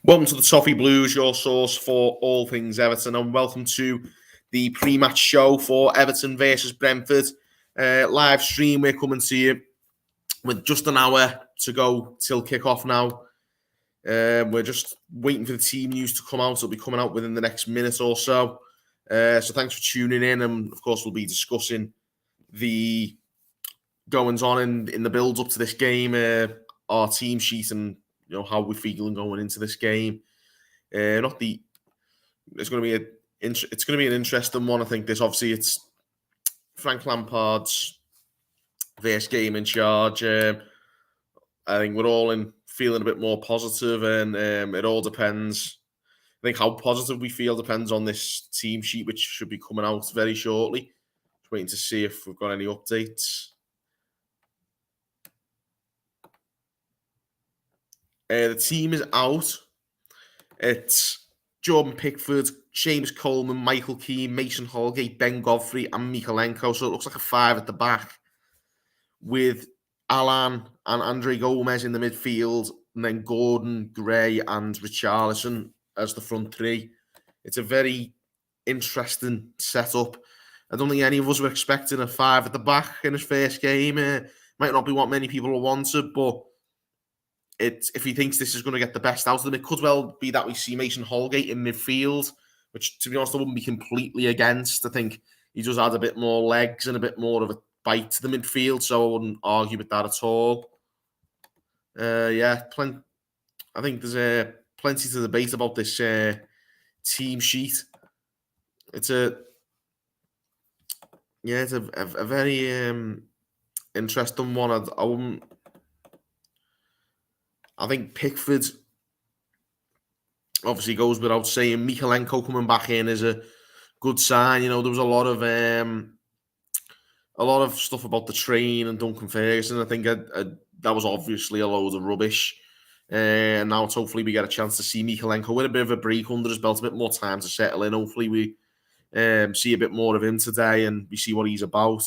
Welcome to the Toffee Blues, your source for all things Everton, and welcome to the pre-match show for Everton versus Brentford. Live stream, we're coming to you with just an hour to go till kick-off now. We're just waiting for the team news to come out. It'll be coming out within the next minute or so. So thanks for tuning in, and of course we'll be discussing the goings-on in the build-up to this game, our team sheet, and how we're feeling going into this game. It's going to be an interesting one. I think it's Frank Lampard's first game in charge. I think we're all feeling a bit more positive, and it all depends. I think how positive we feel depends on this team sheet, which should be coming out very shortly. Just waiting to see if we've got any updates. The team is out. It's Jordan Pickford, James Coleman, Michael Keane, Mason Holgate, Ben Godfrey, and Mikalenko. So it looks like a five at the back with Alan and Andre Gomez in the midfield, and then Gordon, Gray, and Richarlison as the front three. It's a very interesting setup. I don't think any of us were expecting a five at the back in his first game. Might not be what many people wanted, but if he thinks this is going to get the best out of them, it could well be that we see Mason Holgate in midfield, which, to be honest, I wouldn't be completely against. I think he does add a bit more legs and a bit more of a bite to the midfield, so I wouldn't argue with that at all. I think there's plenty to debate about this team sheet. It's a very interesting one. I think Pickford obviously goes without saying. Mikalenko coming back in is a good sign. There was a lot of stuff about the train and Duncan Ferguson. I think that was obviously a load of rubbish. And now hopefully we get a chance to see Mikalenko with a bit of a break under his belt, a bit more time to settle in. Hopefully we see a bit more of him today and we see what he's about.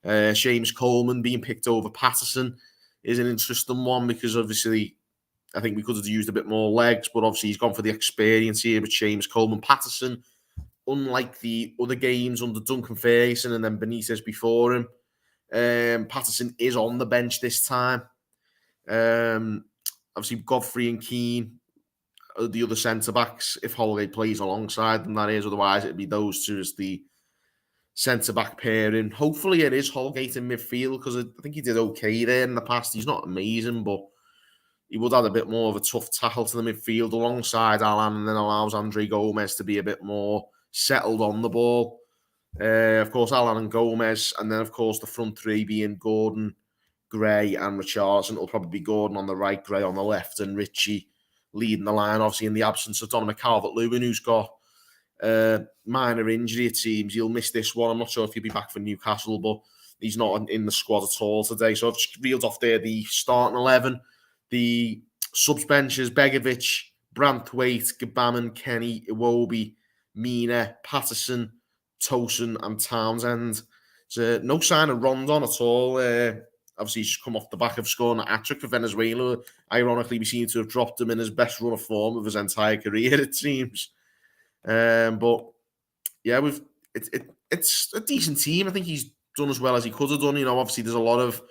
James Coleman being picked over Patterson is an interesting one because obviously I think we could have used a bit more legs, but obviously he's gone for the experience here with James Coleman. Patterson, unlike the other games under Duncan Ferguson and then Benitez before him, Patterson is on the bench this time. Obviously Godfrey and Keane are the other centre-backs if Holgate plays alongside them, that is. Otherwise it'd be those two as the centre-back pairing. Hopefully it is Holgate in midfield because I think he did okay there in the past. He's not amazing, but he would add a bit more of a tough tackle to the midfield alongside Alan, and then allows Andre Gomez to be a bit more settled on the ball. Of course, Alan and Gomez, and then, of course, the front three being Gordon, Gray, and Richarlison. It'll probably be Gordon on the right, Gray on the left, and Richie leading the line, obviously, in the absence of Donovan Calvert-Lewin, who's got minor injury, it seems. He'll miss this one. I'm not sure if he'll be back for Newcastle, but he's not in the squad at all today. So I've just reeled off there the starting 11. The subs benches: Begovic, Branthwaite, Gbamin, Kenny, Iwobi, Mina, Patterson, Tosin, and Townsend. So no sign of Rondon at all. Obviously, he's just come off the back of scoring a hat-trick for Venezuela. Ironically, we seem to have dropped him in his best run of form of his entire career, it seems. But yeah, it's a decent team. I think he's done as well as he could have done. Obviously, there's a lot of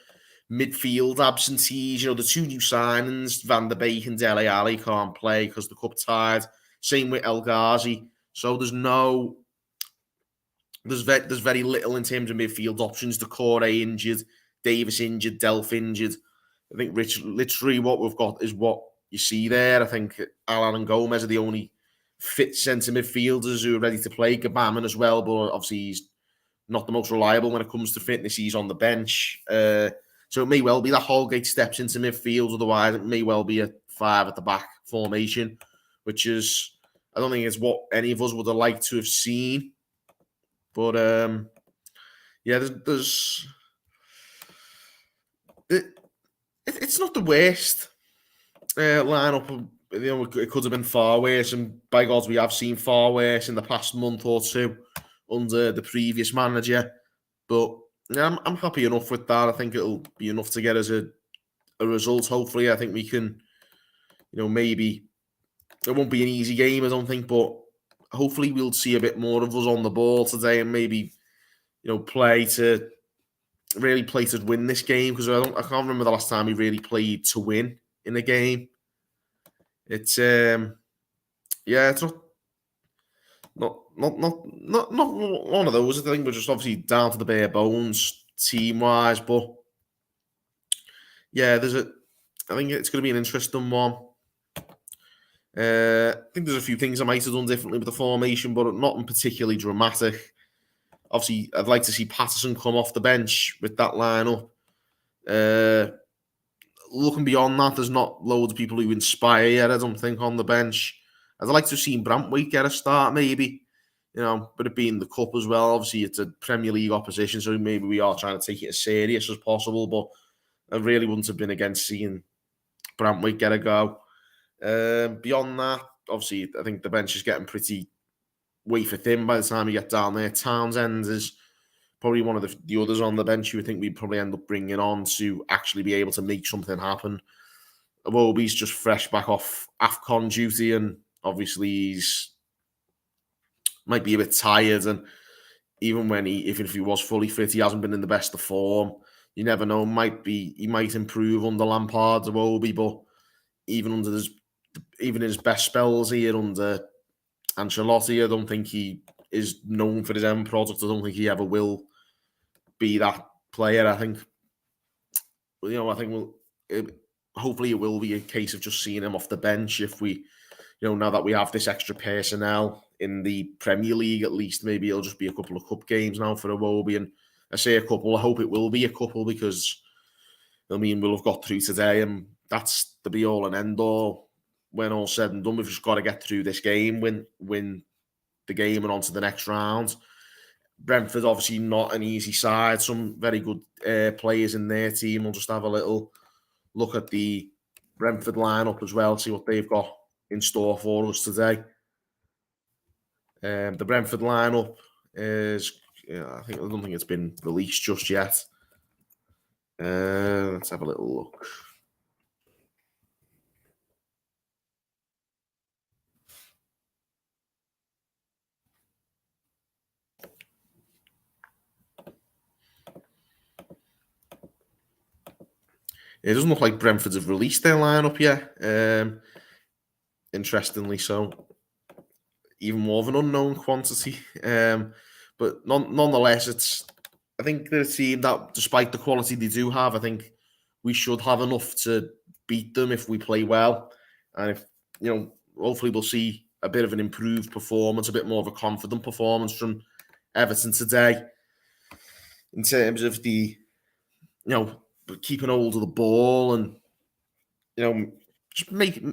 midfield absentees. The two new signings, Van der Beek and Dele Alli, can't play because the cup tied. Same with El Ghazi. So there's very little in terms of midfield options. Decore injured, Davis injured, Delph injured. I think literally what we've got is what you see there. I think Alan and Gomez are the only fit centre midfielders who are ready to play. Gbamin as well, but obviously he's not the most reliable when it comes to fitness. He's on the bench. So it may well be that Holgate steps into midfield. Otherwise, it may well be a five at the back formation, which is, I don't think it's what any of us would have liked to have seen. But it's not the worst lineup. It could have been far worse, and by God, we have seen far worse in the past month or two under the previous manager. But I'm happy enough with that. I think it'll be enough to get us a result. Hopefully, I think we can, maybe it won't be an easy game, I don't think, but hopefully we'll see a bit more of us on the ball today and maybe play to win this game because I can't remember the last time we really played to win in a game. It's yeah, it's not one of those. I think we're just obviously down to the bare bones team wise, but yeah, I think it's going to be an interesting one. I think there's a few things I might have done differently with the formation, but nothing particularly dramatic. Obviously, I'd like to see Patterson come off the bench with that lineup. Looking beyond that, there's not loads of people who inspire yet, I don't think, on the bench. I'd like to have seen Brentford get a start, maybe. But it being the cup as well, obviously it's a Premier League opposition, so maybe we are trying to take it as serious as possible, but I really wouldn't have been against seeing Brentford get a go. Beyond that, obviously, I think the bench is getting pretty wafer thin by the time you get down there. Townsend is probably one of the others on the bench you would think we'd probably end up bringing on to actually be able to make something happen. Iwobi's just fresh back off AFCON duty, and obviously he's might be a bit tired, and even if he was fully fit, he hasn't been in the best of form. You never know, he might improve under Lampard, Iwobi, but even in his best spells here under Ancelotti, I don't think he is known for his end product. I don't think he ever will be that player. I think hopefully it will be a case of just seeing him off the bench if we, now that we have this extra personnel in the Premier League, at least maybe it'll just be a couple of cup games now for Iwobi. And I say a couple, I hope it will be a couple because, we'll have got through today and that's the be all and end all. When all said and done, we've just got to get through this game, win the game and on to the next round. Brentford obviously not an easy side. Some very good players in their team. We'll just have a little look at the Brentford lineup as well, see what they've got in store for us today. The Brentford lineup is, I don't think it's been released just yet. Let's have a little look. It doesn't look like Brentford have released their lineup yet. Interestingly so. Even more of an unknown quantity. But nonetheless, I think they're a team that, despite the quality they do have, I think we should have enough to beat them if we play well. And if, hopefully we'll see a bit of an improved performance, a bit more of a confident performance from Everton today. In terms of the, keeping hold of the ball and, just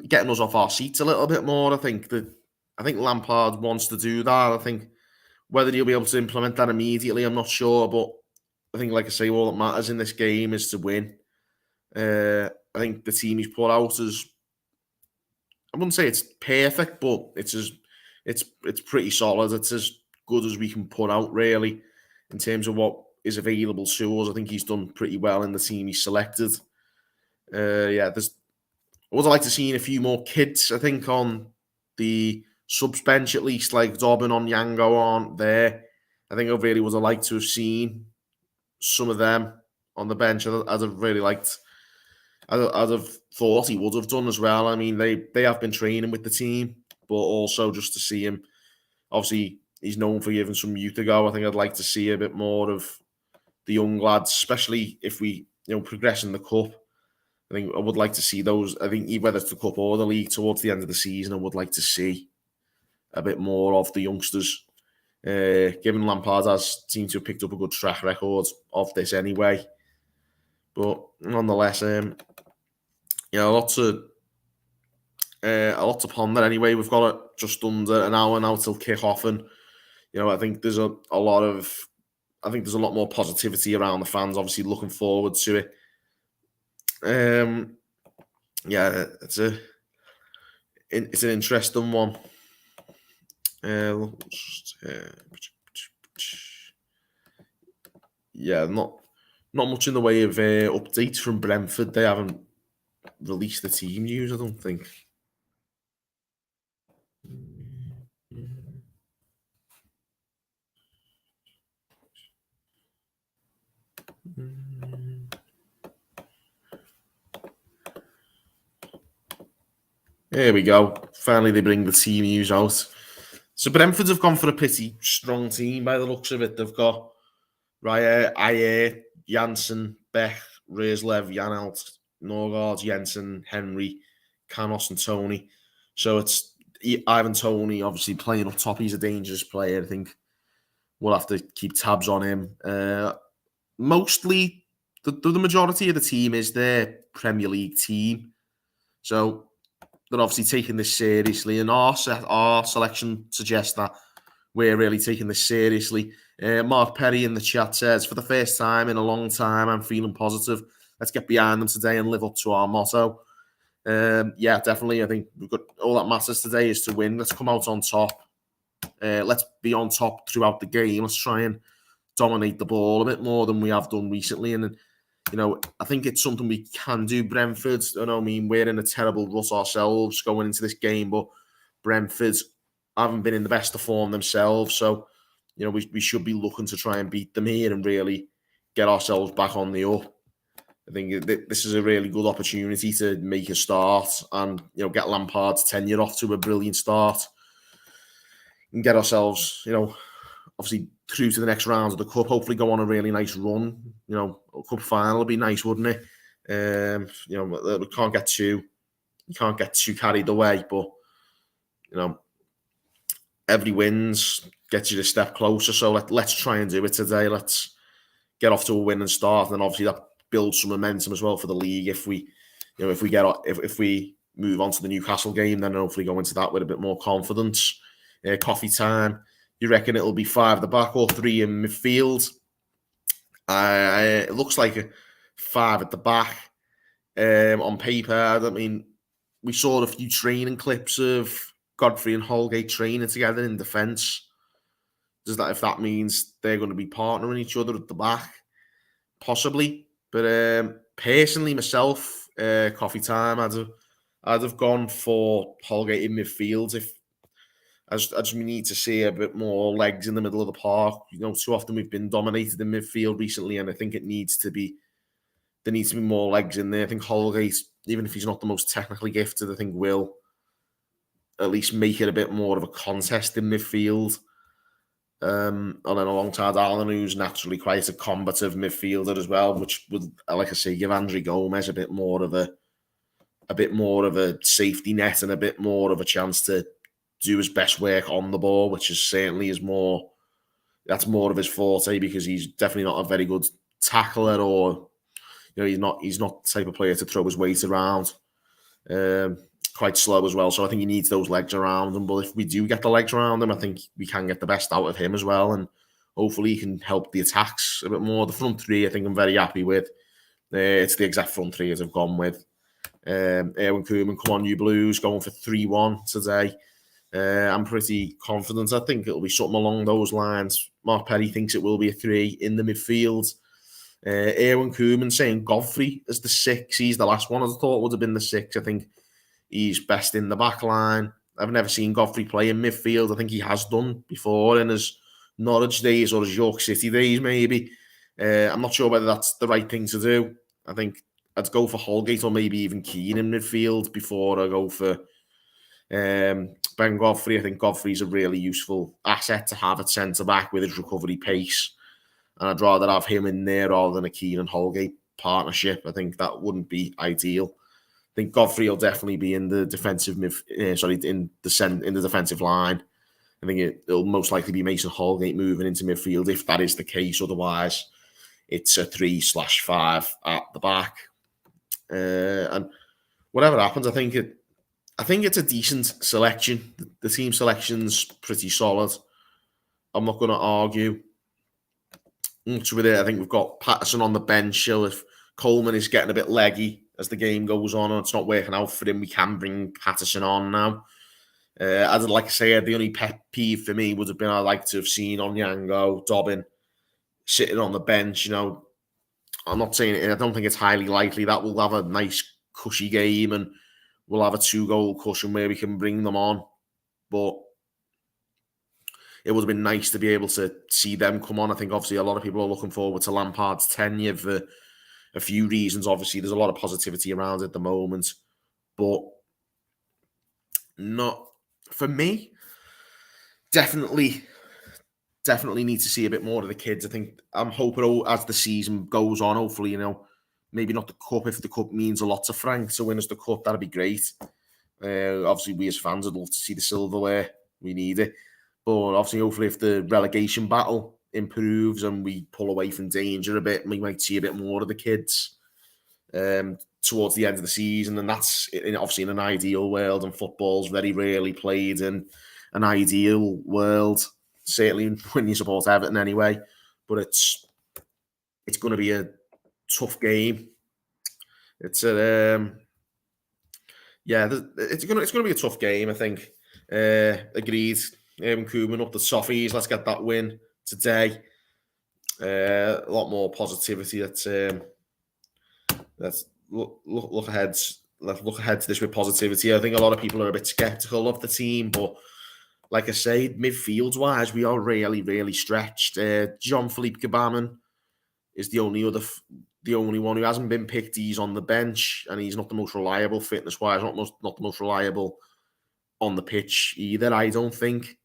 getting us off our seats a little bit more. I think Lampard wants to do that. I think whether he'll be able to implement that immediately, I'm not sure. But I think, like I say, all that matters in this game is to win. I think the team he's put out is, I wouldn't say it's perfect, but it's pretty solid. It's as good as we can put out, really, in terms of what is available to us. I think he's done pretty well in the team he's selected. I would like to see a few more kids, I think, on the subs bench at least, like Dobbin on Yango aren't there. I think I really would have liked to have seen some of them on the bench. I'd have really liked. I'd have thought he would have done as well. I mean, they have been training with the team, but also just to see him. Obviously, he's known for giving some youth a go. I think I'd like to see a bit more of the young lads, especially if we progress in the cup. I think I would like to see those. I think whether it's the cup or the league towards the end of the season, I would like to see a bit more of the youngsters. Given Lampard has seemed to have picked up a good track record of this anyway, but nonetheless, a lot to ponder anyway. We've got it just under an hour now till kick off, and I think there's a lot more positivity around the fans. Obviously, looking forward to it. It's an interesting one. Not much in the way of updates from Brentford. They haven't released the team news, I don't think. There we go. Finally, they bring the team news out. So Brentford have gone for a pretty strong team by the looks of it. They've got Raya, Ayer, Janssen, Beck, Reeslev, Janelt, Norgard, Jensen, Henry, Canos, and Tony. So it's Ivan Tony obviously playing up top. He's a dangerous player. I think we'll have to keep tabs on him. Mostly, the majority of the team is their Premier League team. So they're obviously taking this seriously, and our selection suggests that we're really taking this seriously. Mark Perry in the chat says, for the first time in a long time, I'm feeling positive. Let's get behind them today and live up to our motto. Yeah, definitely. I think we've got all that matters today is to win. Let's come out on top. Let's be on top throughout the game. Let's try and dominate the ball a bit more than we have done recently. And I think it's something we can do. Brentford, we're in a terrible rut ourselves going into this game, but Brentford haven't been in the best of form themselves. So, we should be looking to try and beat them here and really get ourselves back on the up. I think this is a really good opportunity to make a start and, get Lampard's tenure off to a brilliant start and get ourselves, obviously through to the next round of the cup. Hopefully, go on a really nice run. A cup final would be nice, wouldn't it? We can't get too carried away, but every wins gets you a step closer. So let's try and do it today. Let's get off to a winning start, and obviously that builds some momentum as well for the league. If we move on to the Newcastle game, then hopefully go into that with a bit more confidence. Coffee time. You reckon it'll be 5 at the back or 3 in midfield? It looks like a 5 at the back on paper. I mean, we saw a few training clips of Godfrey and Holgate training together in defence. If that means they're going to be partnering each other at the back? Possibly. But personally, myself, coffee time, I'd have gone for Holgate in midfield if as we need to see a bit more legs in the middle of the park. Too often we've been dominated in midfield recently, and I think there needs to be more legs in there. I think Holgate, even if he's not the most technically gifted, I think will at least make it a bit more of a contest in midfield. And then alongside Alan, who's naturally quite a combative midfielder as well, which would, like I say, give Andre Gomez a bit more of a safety net and a bit more of a chance to do his best work on the ball, which is certainly that's more of his forte, because he's definitely not a very good tackler, or he's not the type of player to throw his weight around. Quite slow as well, so I think he needs those legs around him. But if we do get the legs around him, I think we can get the best out of him as well, and hopefully he can help the attacks a bit more. The front three, I think I'm very happy with. It's the exact front three as I've gone with. Erwin Koeman, come on you Blues, going for 3-1 today. I'm pretty confident. I think it'll be something along those lines. Mark Perry thinks it will be a 3 in the midfield. Erwin Koeman saying Godfrey as the 6. He's the last one I thought would have been the 6. I think he's best in the back line. I've never seen Godfrey play in midfield. I think he has done before in his Norwich days or his York City days, maybe. I'm not sure whether that's the right thing to do. I think I'd go for Holgate or maybe even Keane in midfield before I go for Ben Godfrey. I think Godfrey's a really useful asset to have at centre-back with his recovery pace. And I'd rather have him in there rather than a Keane and Holgate partnership. I think that wouldn't be ideal. I think Godfrey will definitely be in the defensive in the defensive line. I think it'll most likely be Mason Holgate moving into midfield if that is the case. Otherwise, it's a 3/5 at the back. And whatever happens, I think it's a decent selection. The team selection's pretty solid. I'm not going to argue much with it. I think we've got Patterson on the bench. So if Coleman is getting a bit leggy as the game goes on and it's not working out for him, we can bring Patterson on now. As I'd like to say, the only pet peeve for me would have been I'd like to have seen Onyango, Dobbin sitting on the bench. I'm not saying it, I don't think it's highly likely that we'll have a nice cushy game and we'll have a 2-goal cushion where we can bring them on. but it would have been nice to be able to see them come on. I think obviously a lot of people are looking forward to Lampard's tenure for a few reasons. Obviously, there's a lot of positivity around it at the moment, but not for me. Definitely need to see a bit more of the kids. I think I'm hoping as the season goes on, hopefully, maybe not the cup. If the cup means a lot to Frank to win us the cup, that'd be great. Obviously, we as fans would love to see the silverware. We need it. But obviously, hopefully, if the relegation battle improves and we pull away from danger a bit, we might see a bit more of the kids towards the end of the season. And that's obviously in an ideal world, and football's very rarely played in an ideal world. Certainly when you support Everton anyway. But it's going to be a tough game. It's a it's going to be a tough game, I think. Agreed. Koeman up the Toffees. Let's get that win today. A lot more positivity. Let's look ahead. Let's look ahead to this with positivity. I think a lot of people are a bit sceptical of the team, but like I say, midfield wise, we are really, really stretched. Jean-Philippe Gbamin is the only one who hasn't been picked. He's on the bench, and he's not the most reliable fitness wise. Not the most reliable on the pitch either, I don't think.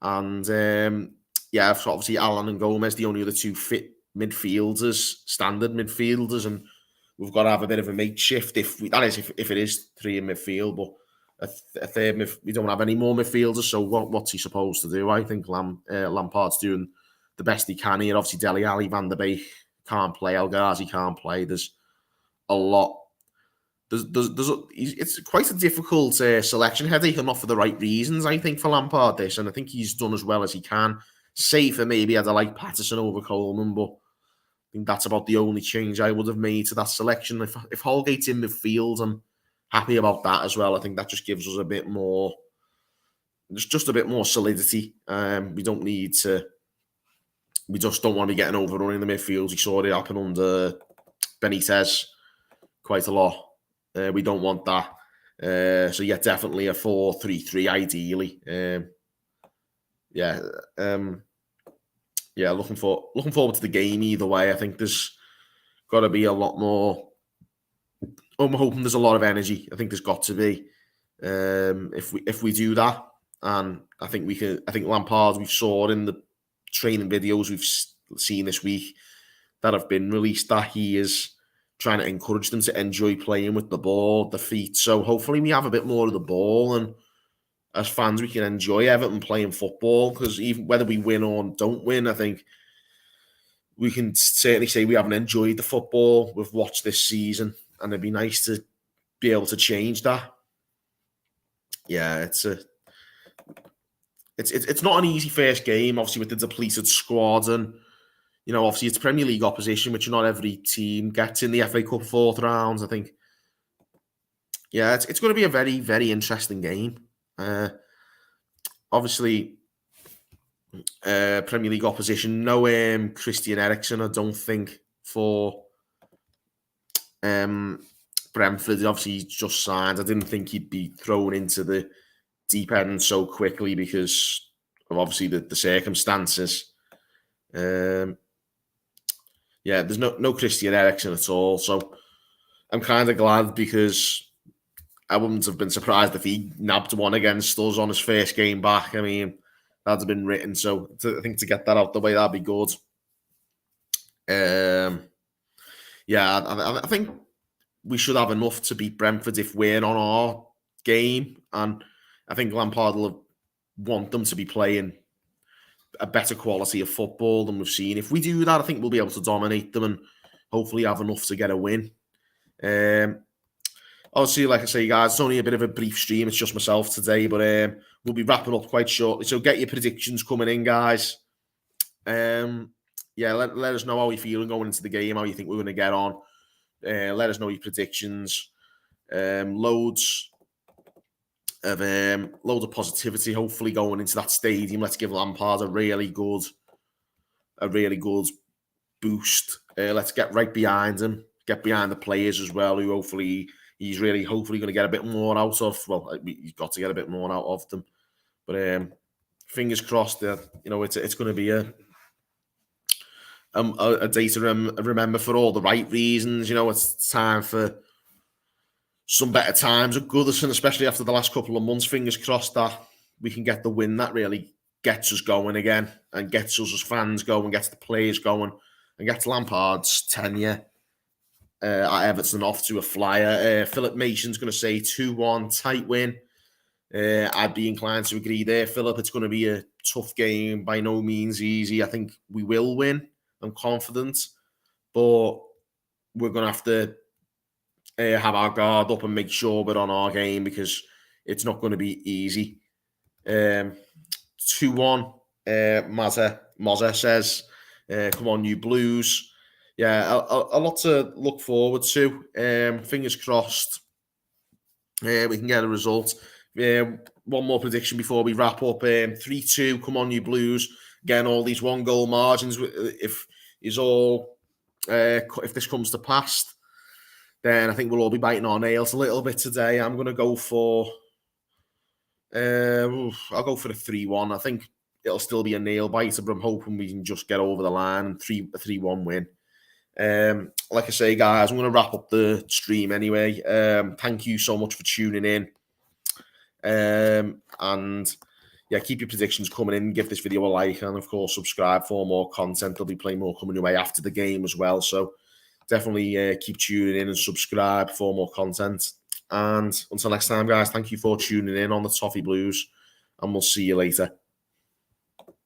And obviously Alan and Gomez, the only other two fit midfielders, standard midfielders, and we've got to have a bit of a makeshift if it is three in midfield, but a third we don't have any more midfielders. So what's he supposed to do? I think Lampard's doing the best he can here. Obviously, Dele Alli, Van der Beek can't play, El Ghazi can't play. There's a lot. It's quite a difficult selection headache, and not for the right reasons, I think, for Lampard this, and I think he's done as well as he can. Safer maybe I'd like Patterson over Coleman, but I think that's about the only change I would have made to that selection. If Holgate's in midfield, I'm happy about that as well. I think that just gives us a bit more, just a bit more solidity. We don't need to. We just don't want to be getting overrun in the midfield. We saw it happen under Benitez quite a lot. We don't want that. So definitely a 4-3-3 ideally. Looking forward to the game either way. I think there's got to be a lot more. I'm hoping there's a lot of energy. I think there's got to be. If we do that, and I think we can. I think Lampard, we've saw in the training videos we've seen this week that have been released, that he is trying to encourage them to enjoy playing with the ball, the feet. So hopefully we have a bit more of the ball, and as fans we can enjoy Everton playing football, because even whether we win or don't win, I think we can certainly say we haven't enjoyed the football we've watched this season, and it'd be nice to be able to change that. Yeah, it's not an easy first game, obviously, with the depleted squad, and obviously it's Premier League opposition, which not every team gets in the FA Cup fourth rounds. I think, it's going to be a very, very interesting game. Obviously, Premier League opposition, no Christian Eriksen, I don't think, for Brentford. Obviously, he's just signed. I didn't think he'd be thrown into the deep end so quickly because of obviously the circumstances. There's no Christian Eriksen at all. So I'm kind of glad, because I wouldn't have been surprised if he nabbed one against us on his first game back. I mean, that'd have been written. So I think to get that out the way, that'd be good. I think we should have enough to beat Brentford if we're on our game. And I think Lampard will want them to be playing a better quality of football than we've seen. If we do that, I think we'll be able to dominate them and hopefully have enough to get a win. Obviously, like I say, guys, it's only a bit of a brief stream. It's just myself today, but we'll be wrapping up quite shortly. So get your predictions coming in, guys. Let us know how you're feeling going into the game, how you think we're going to get on. Let us know your predictions. Loads of positivity, hopefully, going into that stadium. Let's give Lampard a really good boost. Let's get right behind him, get behind the players as well, who hopefully he's really hopefully going to get a bit more out of. Well, he's got to get a bit more out of them. But fingers crossed that it's going to be a day to remember for all the right reasons. It's time for some better times at Goodison, especially after the last couple of months. Fingers crossed that we can get the win that really gets us going again and gets us as fans going, gets the players going, and gets Lampard's tenure at Everton off to a flyer. Philip Mason's going to say 2-1 tight win. I'd be inclined to agree there, Philip. It's going to be a tough game, by no means easy. I think we will win. I'm confident, but we're going to have to have our guard up and make sure we're on our game, because it's not going to be easy. 2-1, Mazza says, come on, you Blues. Yeah, a lot to look forward to. Fingers crossed we can get a result. One more prediction before we wrap up. 3-2, come on, you Blues. Again, all these one-goal margins. If this comes to pass, then I think we'll all be biting our nails a little bit today. I'm going to go for... I'll go for a 3-1. I think it'll still be a nail biter, but I'm hoping we can just get over the line and a 3-1 win. Like I say, guys, I'm going to wrap up the stream anyway. Thank you so much for tuning in. And yeah, keep your predictions coming in. Give this video a like, and of course, subscribe for more content. There'll be plenty more coming your way after the game as well. So definitely keep tuning in and subscribe for more content. And until next time, guys, thank you for tuning in on the Toffee Blues, and we'll see you later.